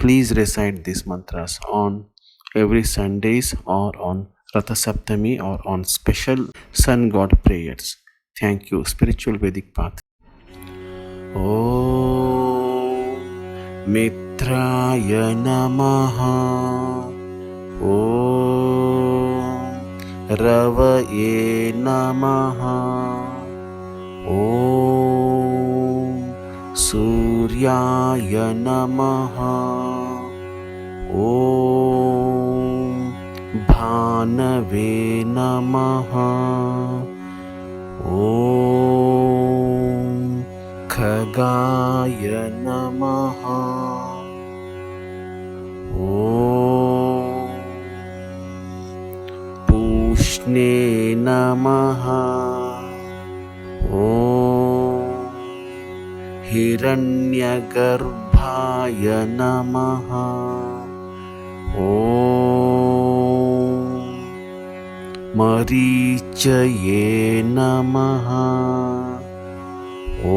Please recite these mantras on every Sundays or on Ratha Saptami or on special Sun God prayers. Thank you. Spiritual Vedic Path. Om Mitraya Namaha. Om Ravaye Namaha. Om Suryaya Namaha. Om Bhanave Namaha. Om Khagaya Namaha. Om Pushne Namaha. Om Hiranyagarbhaya Namaha. Om Marichaye Namaha. Om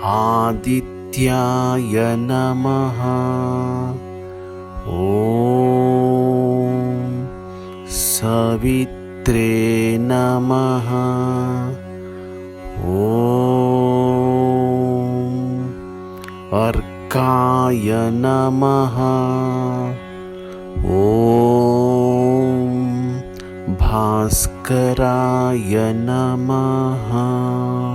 Adityaya Namaha. Om Savitre Namaha. Om Arkaya Namaha. Om Bhaskaraya Namaha.